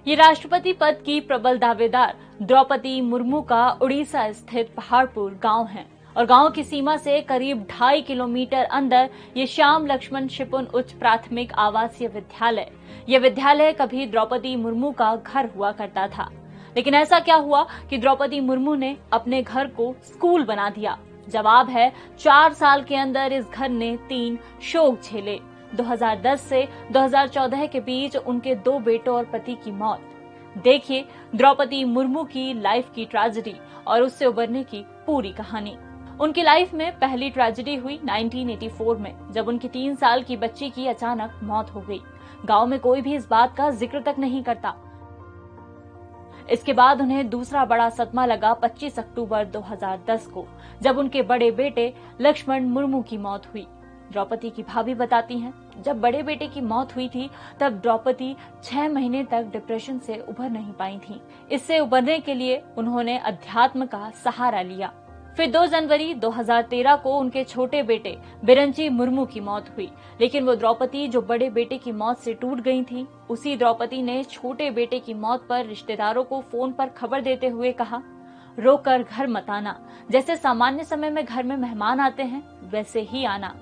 ये राष्ट्रपति पद की प्रबल दावेदार द्रौपदी मुर्मू का उड़ीसा स्थित पहाड़पुर गांव है और गांव की सीमा से करीब 2.5 किलोमीटर अंदर ये श्याम लक्ष्मण शिपुन उच्च प्राथमिक आवासीय विद्यालय, ये विद्यालय कभी द्रौपदी मुर्मू का घर हुआ करता था। लेकिन ऐसा क्या हुआ कि द्रौपदी मुर्मू ने अपने घर को स्कूल बना दिया? जवाब है 4 साल के अंदर इस घर ने 3 शोक झेले। 2010 से 2014 के बीच उनके 2 बेटों और पति की मौत। देखिए द्रौपदी मुर्मू की लाइफ की ट्रेजेडी और उससे उबरने की पूरी कहानी। उनकी लाइफ में पहली ट्रेजेडी हुई 1984 में, जब उनकी 3 साल की बच्ची की अचानक मौत हो गई। गांव में कोई भी इस बात का जिक्र तक नहीं करता। इसके बाद उन्हें दूसरा बड़ा सदमा लगा 25 अक्टूबर 2010 को, जब उनके बड़े बेटे लक्ष्मण मुर्मू की मौत हुई। द्रौपदी की भाभी बताती हैं, जब बड़े बेटे की मौत हुई थी तब द्रौपदी 6 महीने तक डिप्रेशन से उभर नहीं पाई थी। इससे उबरने के लिए उन्होंने अध्यात्म का सहारा लिया। फिर 2 जनवरी 2013 को उनके छोटे बेटे बिरंची मुर्मू की मौत हुई, लेकिन वो द्रौपदी जो बड़े बेटे की मौत से टूट गई थी, उसी द्रौपदी ने छोटे बेटे की मौत पर रिश्तेदारों को फोन पर खबर देते हुए कहा, रोकर घर मत आना, जैसे सामान्य समय में घर में मेहमान आते हैं वैसे ही आना।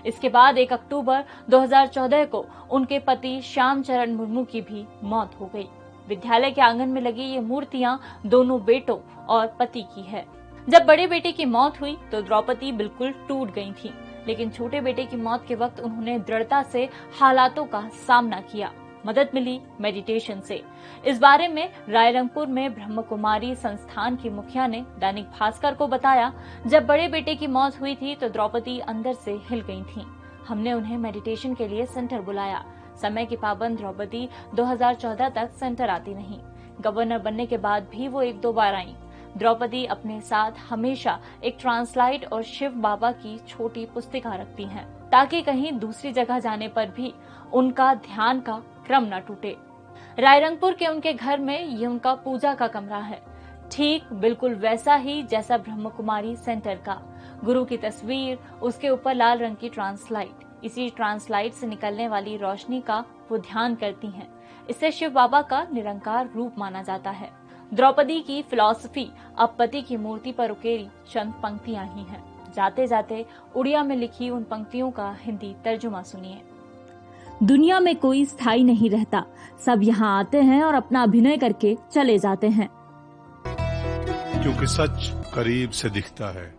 इसके बाद 1 अक्टूबर 2014 को उनके पति श्याम चरण मुर्मू की भी मौत हो गई। विद्यालय के आंगन में लगी ये मूर्तियां दोनों बेटों और पति की है। जब बड़े बेटे की मौत हुई तो द्रौपदी बिल्कुल टूट गई थी, लेकिन छोटे बेटे की मौत के वक्त उन्होंने दृढ़ता से हालातों का सामना किया। मदद मिली मेडिटेशन से। इस बारे में रायरंगपुर में ब्रह्म कुमारी संस्थान की मुखिया ने दैनिक भास्कर को बताया, जब बड़े बेटे की मौत हुई थी तो द्रौपदी अंदर से हिल गई थी। हमने उन्हें मेडिटेशन के लिए सेंटर बुलाया। समय की पाबंद द्रौपदी 2014 तक सेंटर आती नहीं। गवर्नर बनने के बाद भी वो 1-2 बार आई। द्रौपदी अपने साथ हमेशा एक ट्रांसलाइट और शिव बाबा की छोटी पुस्तिका रखती हैं, ताकि कहीं दूसरी जगह जाने पर भी उनका ध्यान का क्रम न टूटे। रायरंगपुर के उनके घर में ये उनका पूजा का कमरा है, ठीक बिल्कुल वैसा ही जैसा ब्रह्म कुमारी सेंटर का। गुरु की तस्वीर, उसके ऊपर लाल रंग की ट्रांसलाइट, इसी ट्रांसलाइट से निकलने वाली रोशनी का वो ध्यान करती हैं। इसे शिव बाबा का निरंकार रूप माना जाता है। द्रौपदी की फिलॉसफी अब पति की मूर्ति पर उकेरी चंद पंक्तियां ही हैं। जाते जाते उड़िया में लिखी उन पंक्तियों का हिंदी तर्जुमा सुनिए। दुनिया में कोई स्थायी नहीं रहता, सब यहाँ आते हैं और अपना अभिनय करके चले जाते हैं। क्योंकि सच करीब से दिखता है।